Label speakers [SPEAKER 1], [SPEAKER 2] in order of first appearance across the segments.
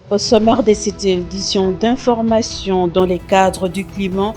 [SPEAKER 1] Au sommaire de cette édition d'information dans le cadre du climat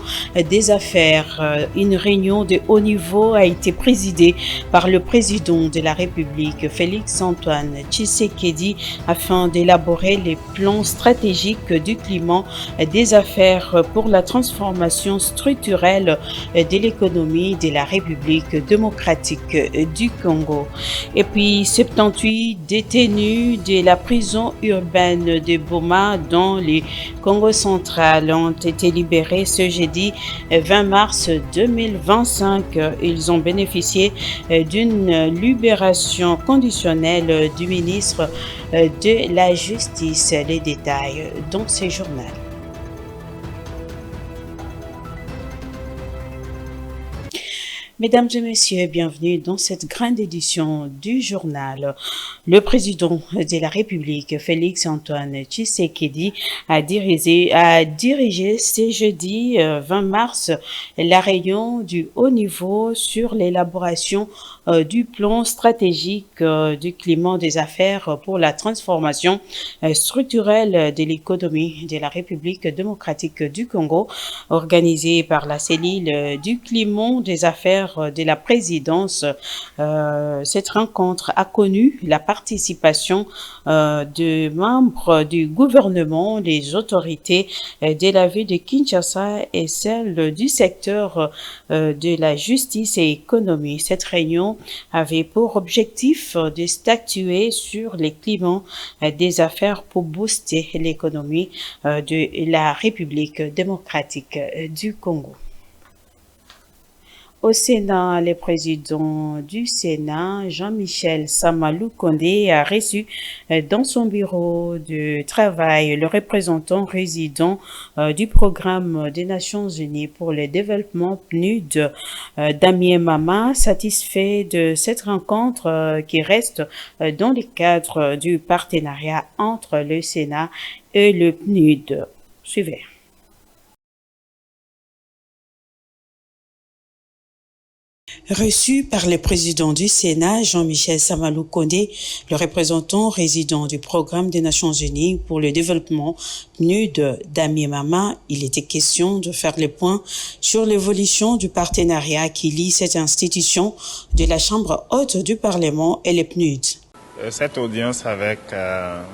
[SPEAKER 1] des affaires, une réunion de haut niveau a été présidée par le président de la République, Félix-Antoine Tshisekedi, afin d'élaborer les plans stratégiques du climat des affaires pour la transformation structurelle de l'économie de la République démocratique du Congo. Et puis, 78 détenus de la prison urbaine de Boma dans le Congo central ont été libérés ce jeudi 20 mars 2025. Ils ont bénéficié d'une libération conditionnelle du ministre de la Justice. Les détails dans ce journal. Mesdames et messieurs, bienvenue dans cette grande édition du journal. Le président de la République, Félix-Antoine Tshisekedi, a dirigé ce jeudi 20 mars la réunion du haut niveau sur l'élaboration du plan stratégique du climat des affaires pour la transformation structurelle de l'économie de la République démocratique du Congo, organisée par la cellule du climat des affaires de la présidence. Cette rencontre a connu la participation de membres du gouvernement, des autorités de la ville de Kinshasa et celle du secteur de la justice et économie. Cette réunion avait pour objectif de statuer sur les climats des affaires pour booster l'économie de la République démocratique du Congo. Au Sénat, le président du Sénat, Jean-Michel Samalou Kondé, a reçu dans son bureau de travail le représentant résident du programme des Nations Unies pour le développement PNUD, Damien Mama, satisfait de cette rencontre qui reste dans le cadre du partenariat entre le Sénat et le PNUD. Suivez. Reçu par le président du Sénat, Jean-Michel Samalou Kondé, le représentant résident du Programme des Nations Unies pour le développement PNUD, Damien Mama, il était question de faire le point sur l'évolution du partenariat qui lie cette institution de la Chambre haute du Parlement et le PNUD.
[SPEAKER 2] Cette audience avec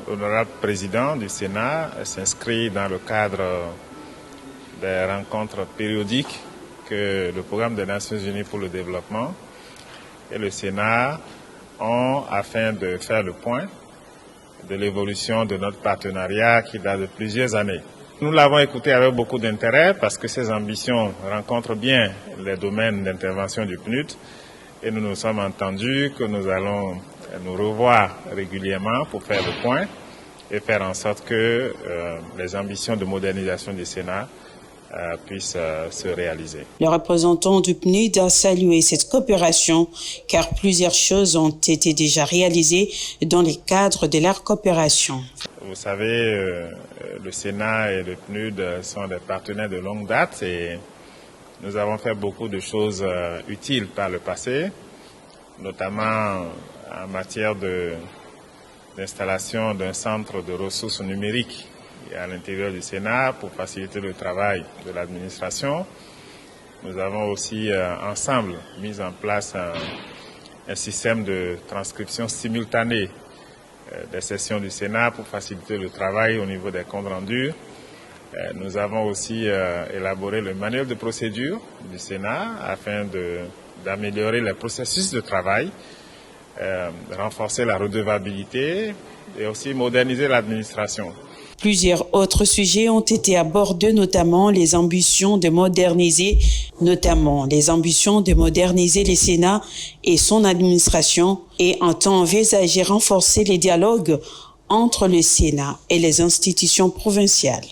[SPEAKER 2] l'honorable président du Sénat s'inscrit dans le cadre des rencontres périodiques que le Programme des Nations Unies pour le développement et le Sénat ont afin de faire le point de l'évolution de notre partenariat qui date de plusieurs années. Nous l'avons écouté avec beaucoup d'intérêt parce que ses ambitions rencontrent bien les domaines d'intervention du PNUD et nous nous sommes entendus que nous allons nous revoir régulièrement pour faire le point et faire en sorte que les ambitions de modernisation du Sénat puisse se réaliser.
[SPEAKER 1] Le représentant du PNUD a salué cette coopération car plusieurs choses ont été déjà réalisées dans le cadre de leur coopération.
[SPEAKER 2] Vous savez, le Sénat et le PNUD sont des partenaires de longue date et nous avons fait beaucoup de choses utiles par le passé, notamment en matière d'installation d'un centre de ressources numériques à l'intérieur du Sénat pour faciliter le travail de l'administration. Nous avons aussi ensemble mis en place un système de transcription simultanée des sessions du Sénat pour faciliter le travail au niveau des comptes rendus. Nous avons aussi élaboré le manuel de procédure du Sénat afin d'améliorer les processus de travail, renforcer la redevabilité et aussi moderniser l'administration.
[SPEAKER 1] Plusieurs autres sujets ont été abordés, notamment les ambitions de moderniser le Sénat et son administration et entend envisager renforcer les dialogues entre le Sénat et les institutions provinciales.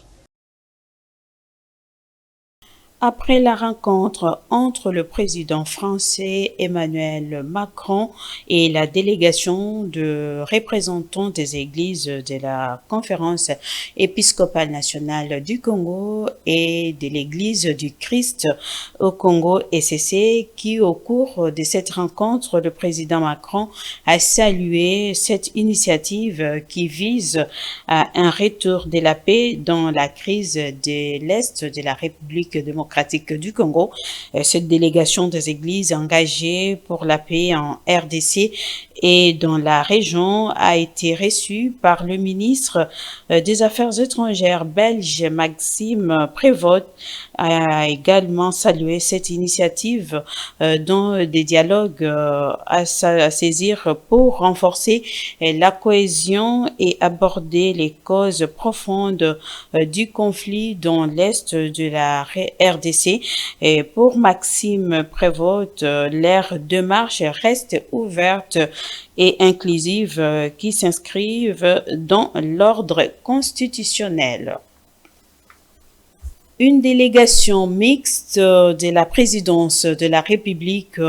[SPEAKER 1] Après la rencontre entre le président français Emmanuel Macron et la délégation de représentants des églises de la Conférence épiscopale nationale du Congo et de l'Église du Christ au Congo ECC, qui au cours de cette rencontre, le président Macron a salué cette initiative qui vise à un retour de la paix dans la crise de l'Est de la République démocratique du Congo. Cette délégation des églises engagées pour la paix en RDC et dans la région a été reçue par le ministre des Affaires étrangères belge Maxime Prévost, a également salué cette initiative dans des dialogues à saisir pour renforcer la cohésion et aborder les causes profondes du conflit dans l'Est de la RDC. Et pour Maxime Prévost, leur démarche reste ouverte et inclusive qui s'inscrivent dans l'ordre constitutionnel. Une délégation mixte de la présidence de la République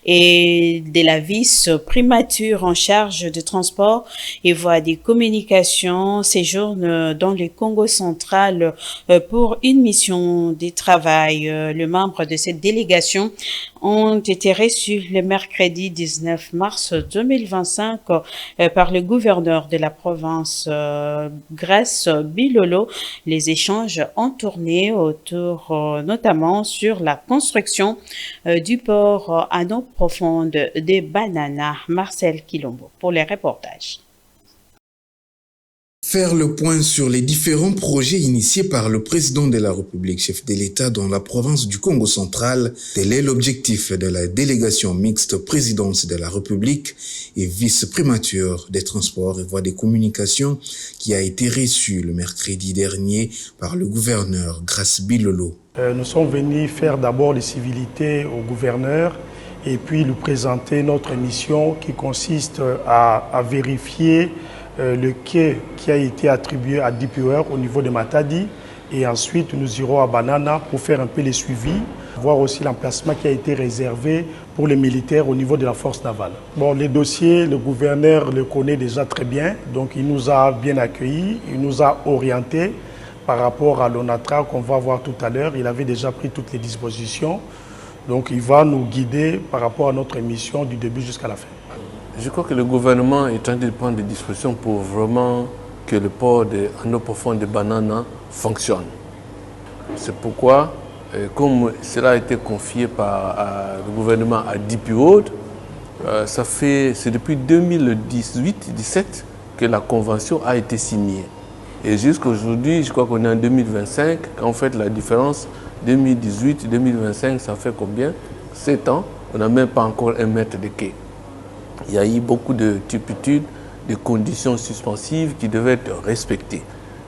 [SPEAKER 1] et de la vice-primature en charge des transports et voies des communications séjourne dans le Congo central pour une mission de travail. Les membres de cette délégation ont été reçus le mercredi 19 mars 2025 par le gouverneur de la province Grace Bilolo. Les échanges ont tourné autour notamment sur la construction du port à eau profonde de Banana. Marcel Kilombo pour les reportages.
[SPEAKER 3] Faire le point sur les différents projets initiés par le président de la République, chef de l'État dans la province du Congo central, tel est l'objectif de la délégation mixte présidence de la République et vice-primature des transports et voies des communications qui a été reçue le mercredi dernier par le gouverneur Grace Bilolo.
[SPEAKER 4] Nous sommes venus faire d'abord les civilités au gouverneur et puis lui présenter notre mission qui consiste à vérifier le quai qui a été attribué à DeepWare au niveau de Matadi, et ensuite nous irons à Banana pour faire un peu les suivis, voir aussi l'emplacement qui a été réservé pour les militaires au niveau de la force navale. Bon, les dossiers, le gouverneur le connaît déjà très bien, donc il nous a bien accueillis, il nous a orientés par rapport à l'ONATRA qu'on va voir tout à l'heure. Il avait déjà pris toutes les dispositions, donc il va nous guider par rapport à notre mission du début jusqu'à la fin.
[SPEAKER 5] Je crois que le gouvernement est en train de prendre des dispositions pour vraiment que le port en eau profonde de Banana fonctionne. C'est pourquoi, comme cela a été confié par le gouvernement à DeepWorld, c'est depuis 2018-17 que la convention a été signée. Et jusqu'à aujourd'hui, je crois qu'on est en 2025. En fait, la différence 2018-2025, ça fait combien? 7 ans. On n'a même pas encore un mètre de quai. Il y a eu beaucoup de turpitudes, de conditions suspensives qui devaient être respectées.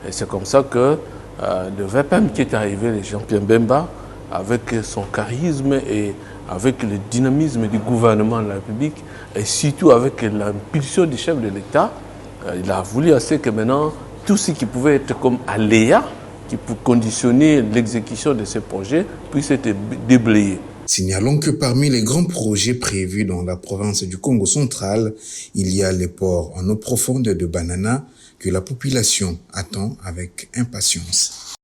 [SPEAKER 5] Et c'est comme ça que le VPM qui est arrivé, le Jean-Pierre Bemba, avec son charisme et avec le dynamisme du gouvernement de la République, et surtout avec l'impulsion du chef de l'État, il a voulu assez que maintenant, tout ce qui pouvait être comme aléa, qui peut conditionner l'exécution de ces projets, puisse être déblayé.
[SPEAKER 3] Signalons que parmi les grands projets prévus dans la province du Congo central, il y a les ports en eau profonde de Banana que la population attend avec impatience.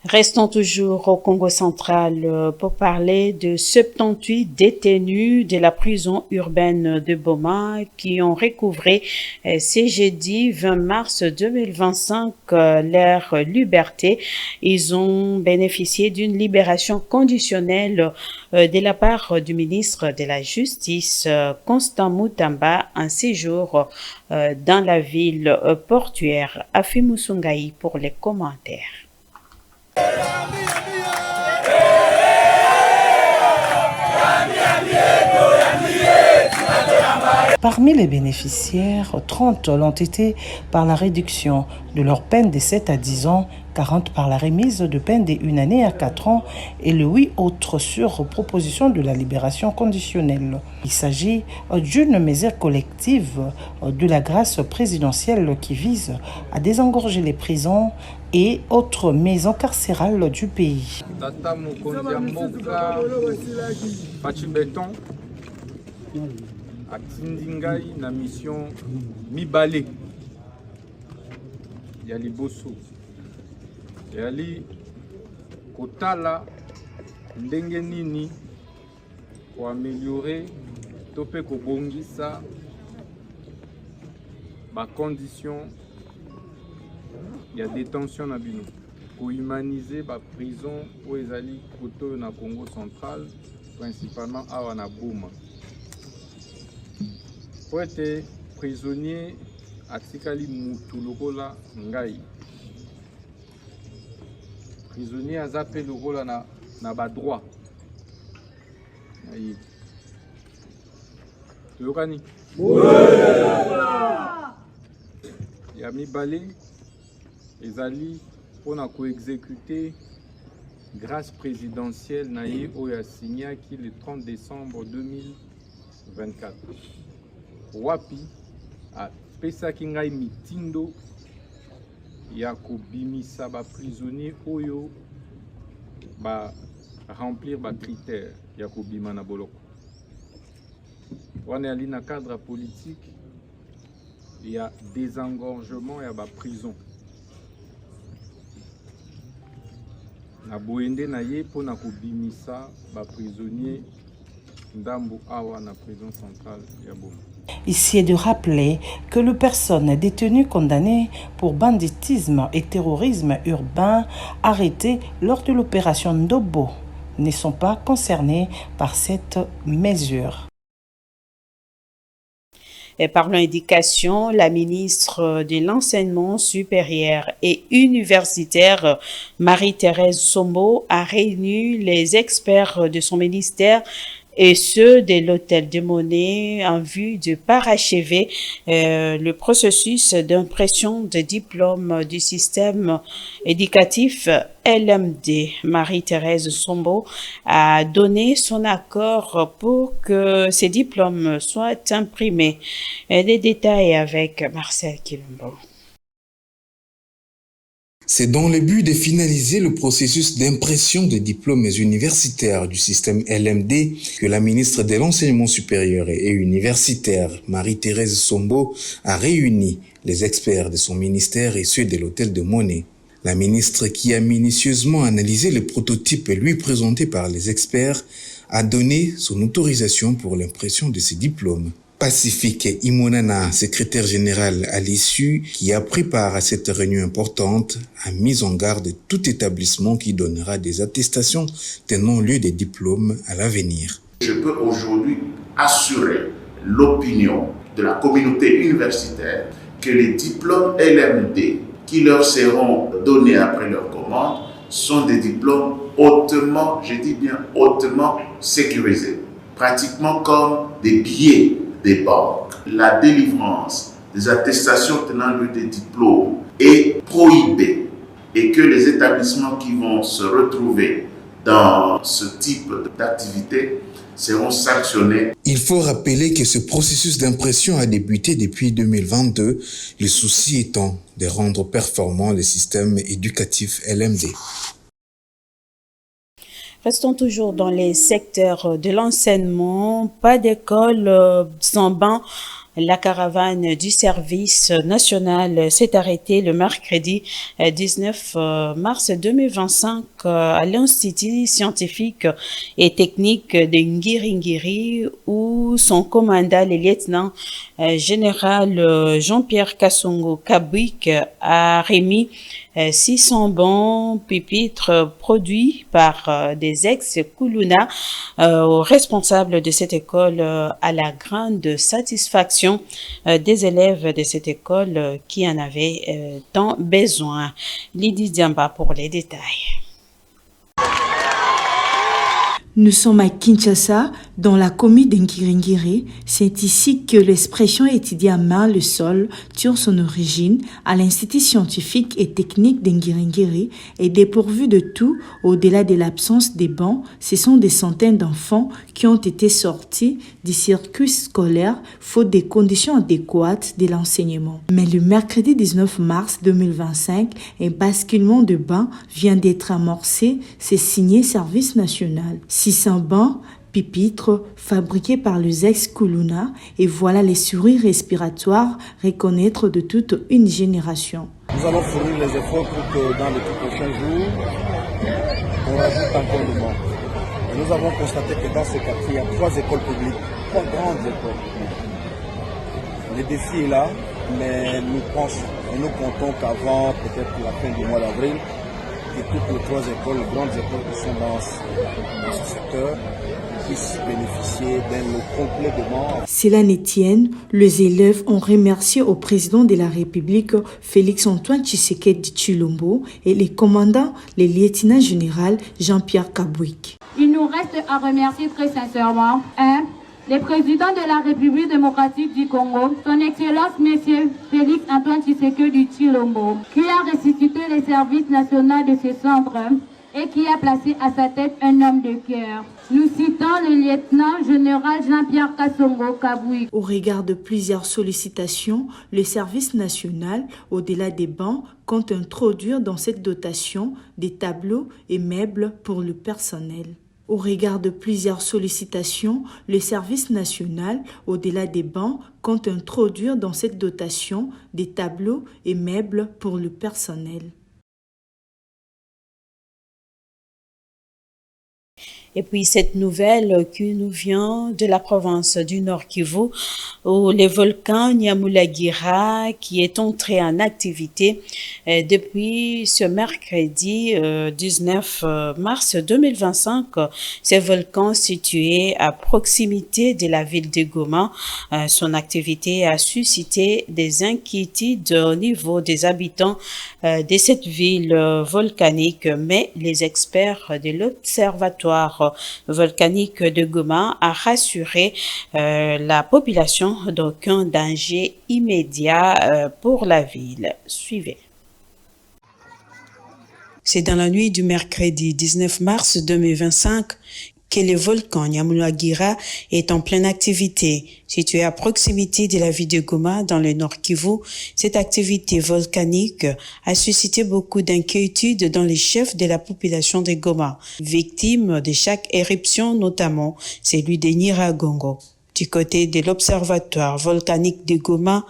[SPEAKER 1] Restons toujours au Congo central pour parler de 78 détenus de la prison urbaine de Boma qui ont recouvré ce jeudi 20 mars 2025 leur liberté. Ils ont bénéficié d'une libération conditionnelle de la part du ministre de la Justice, Constant Mutamba, un séjour dans la ville portuaire. Afimou Sungaï pour les commentaires.
[SPEAKER 6] Parmi les bénéficiaires, 30 l'ont été par la réduction de leur peine de 7 à 10 ans, 40 par la remise de peine de 1 année à 4 ans et les 8 autres sur proposition de la libération conditionnelle. Il s'agit d'une mesure collective de la grâce présidentielle qui vise à désengorger les prisons et autres maisons carcérales du pays.
[SPEAKER 7] Tata Mokonzi Mboka Pachibeton atindi ngai na mission mibale ya liboso yali kotala ndenge nini ko améliorer to pe ko bongisa ba condition ya détention na bino ko humaniser ba prison o ezali koto na Congo central principalement awa na Boma po ete prisonnier atikali mutu lokola ngai prisonnier aza pe lokola na ba droit ayi toyokani ya mibale ezali mpona koexécuter grâce présidentielle na ye oyo asignaki le 30 décembre 2024 wapi apesaki ngai mitindo ya kobimisa baprisonnier oyo baremplir bacritère ya kobima na boloko wana yali na cadre politique ya désengorgement ya baprison na boyende na ye mpona kobimisa baprisonnier ndambo awa na prison centrale ya Boma.
[SPEAKER 6] Ici est de rappeler que les personnes détenues condamnées pour banditisme et terrorisme urbain arrêtées lors de l'opération Ndobo ne sont pas concernées par cette mesure.
[SPEAKER 1] Et parlant éducation, la ministre de l'Enseignement supérieur et universitaire, Marie-Thérèse Sombo, a réuni les experts de son ministère et ceux de l'hôtel de Monnaie en vue de parachever le processus d'impression de diplôme du système éducatif LMD. Marie-Thérèse Sombo a donné son accord pour que ces diplômes soient imprimés. Les détails avec Marcel Kilombo.
[SPEAKER 3] C'est dans le but de finaliser le processus d'impression des diplômes universitaires du système LMD que la ministre de l'Enseignement supérieur et universitaire, Marie-Thérèse Sombo, a réuni les experts de son ministère et ceux de l'hôtel de Monnaie. La ministre, qui a minutieusement analysé le prototype lui présenté par les experts, a donné son autorisation pour l'impression de ces diplômes. Pacifique Imonana, secrétaire général à l'issue, qui a pris part à cette réunion importante, a mis en garde tout établissement qui donnera des attestations tenant lieu des diplômes à l'avenir.
[SPEAKER 8] Je peux aujourd'hui assurer l'opinion de la communauté universitaire que les diplômes LMD qui leur seront donnés après leur commande sont des diplômes hautement, je dis bien hautement sécurisés, pratiquement comme des billets des banques. La délivrance des attestations tenant lieu des diplômes est prohibée et que les établissements qui vont se retrouver dans ce type d'activité seront sanctionnés.
[SPEAKER 3] Il faut rappeler que ce processus d'impression a débuté depuis 2022, le souci étant de rendre performant le système éducatif LMD.
[SPEAKER 1] Restons toujours dans les secteurs de l'enseignement. Pas d'école sans banc. La caravane du service national s'est arrêtée le mercredi 19 mars 2025 à l'Institut scientifique et technique de Ngiri où son commandant, le lieutenant général Jean-Pierre Kassongo Kabwik, a remis 600 bons pupitres produits par des ex-Kuluna aux responsables de cette école à la grande satisfaction des élèves de cette école qui en avaient tant besoin. Lydie Diamba pour les détails.
[SPEAKER 9] Nous sommes à Kinshasa, Dans la commune d'Ngiringiri, c'est ici que l'expression étudiée à main le sol tire son origine à l'Institut scientifique et technique d'Ngiringiri et dépourvu de tout au-delà de l'absence des bancs. Ce sont des centaines d'enfants qui ont été sortis du circuit scolaire faute des conditions adéquates de l'enseignement. Mais le mercredi 19 mars 2025, un basculement de bancs vient d'être amorcé, c'est signé Service national. 600 bancs pupitres fabriqués par les ex-Kuluna et voilà les souris respiratoires reconnaître de toute une génération.
[SPEAKER 10] Nous allons fournir les efforts pour que dans les tout prochains jours, on rajoute encore du monde. Et nous avons constaté que dans ce quartier, il y a 3 écoles publiques, 3 grandes écoles. Le défi est là, mais nous pensons et nous comptons qu'avant peut-être la fin du mois d'avril, que toutes les 3 écoles, les grandes écoles qui sont dans ce secteur, puissent bénéficier d'un lot complet de membres.
[SPEAKER 9] Cela ne tienne, les élèves ont remercié au président de la République, Félix-Antoine Tshisekedi Tshilombo, et les commandants, le lieutenant général Jean-Pierre Kabouik.
[SPEAKER 11] Il nous reste à remercier très sincèrement, le président de la République démocratique du Congo, son Excellence Monsieur Félix-Antoine Tshisekedi Tshilombo, qui a ressuscité les services nationaux de ce centre et qui a placé à sa tête un homme de cœur. Nous citons le lieutenant général Jean-Pierre Kassongo Kabouik.
[SPEAKER 9] Au regard de plusieurs sollicitations, le service national, au-delà des bancs, compte introduire dans cette dotation des tableaux et meubles pour le personnel. Au regard de plusieurs sollicitations, le service national, au-delà des bancs, compte introduire dans cette dotation des tableaux et meubles pour le personnel.
[SPEAKER 1] Et puis cette nouvelle qui nous vient de la province du Nord Kivu, où le volcan Nyamulagira qui est entré en activité depuis ce mercredi 19 mars 2025. Ce volcan situé à proximité de la ville de Goma, son activité a suscité des inquiétudes au niveau des habitants de cette ville volcanique, mais les experts de l'Observatoire volcanique de Goma a rassuré la population d'aucun danger immédiat pour la ville. Suivez. C'est dans la nuit du mercredi 19 mars 2025 que le volcan Nyamulagira est en pleine activité. Situé à proximité de la ville de Goma, dans le Nord Kivu, cette activité volcanique a suscité beaucoup d'inquiétudes dans les chefs de la population de Goma, victimes de chaque éruption, notamment celui de Nyiragongo. Du côté de l'Observatoire volcanique de Goma,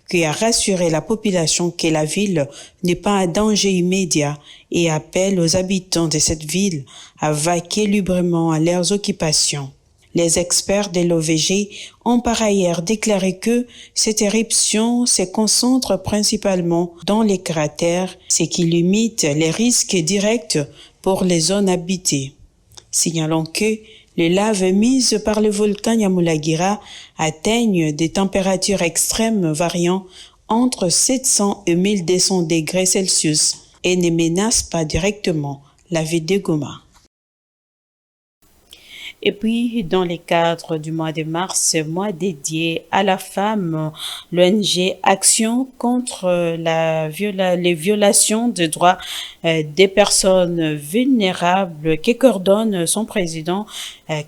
[SPEAKER 1] qui a rassuré la population que la ville n'est pas un danger immédiat et appelle aux habitants de cette ville à vaquer librement à leurs occupations. Les experts de l'OVG ont par ailleurs déclaré que cette éruption se concentre principalement dans les cratères, ce qui limite les risques directs pour les zones habitées. Signalons que les laves émises par le volcan Nyamulagira atteignent des températures extrêmes variant entre 700 et 1200 degrés Celsius et ne menacent pas directement la ville de Goma. Et puis, dans le cadre du mois de mars, mois dédié à la femme, l'ONG Action contre les violations des droits des personnes vulnérables, qui coordonne son président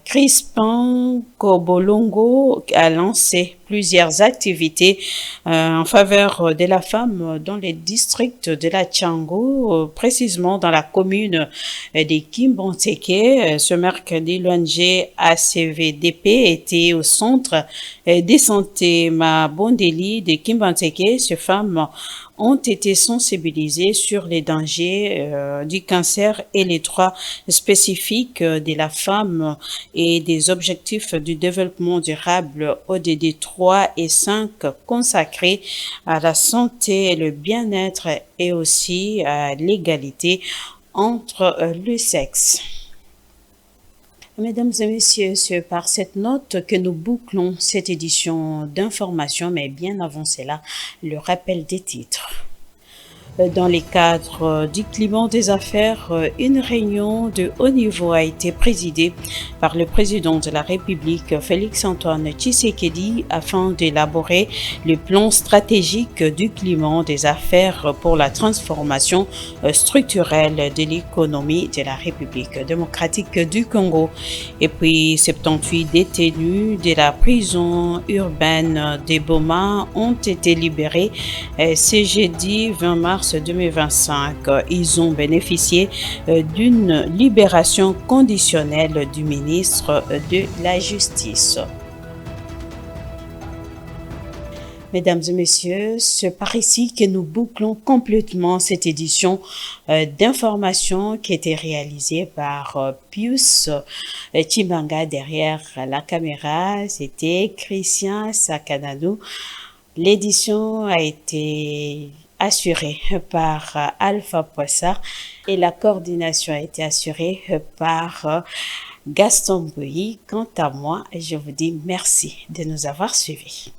[SPEAKER 1] Crispin Kobolongo, a lancé plusieurs activités en faveur de la femme dans les districts de la Tchango, précisément dans la commune de Kimbanteke. Ce mercredi, l'ONG ACVDP était au centre de santé Mabondeli de Kimbanteke. Ces femmes ont été sensibilisées sur les dangers du cancer et les droits spécifiques de la femme et des objectifs du développement durable ODD 3 et 5 consacrés à la santé et le bien-être et aussi à l'égalité entre le sexe. Mesdames et messieurs, c'est par cette note que nous bouclons cette édition d'information, mais bien avant cela, le rappel des titres. Dans le cadre du climat des affaires, une réunion de haut niveau a été présidée par le président de la République, Félix-Antoine Tshisekedi, afin d'élaborer le plan stratégique du climat des affaires pour la transformation structurelle de l'économie de la République démocratique du Congo. Et puis, 78 détenus de la prison urbaine de Boma ont été libérés ce jeudi 20 mars 2025. Ils ont bénéficié d'une libération conditionnelle du ministre de la Justice. Mesdames et messieurs, c'est par ici que nous bouclons complètement cette édition d'information qui a été réalisée par Pius Chimbanga derrière la caméra. C'était Christian Sakanadou. L'édition a été assurée par Alpha Poissard et la coordination a été assurée par Gaston Bouilly. Quant à moi, je vous dis merci de nous avoir suivis.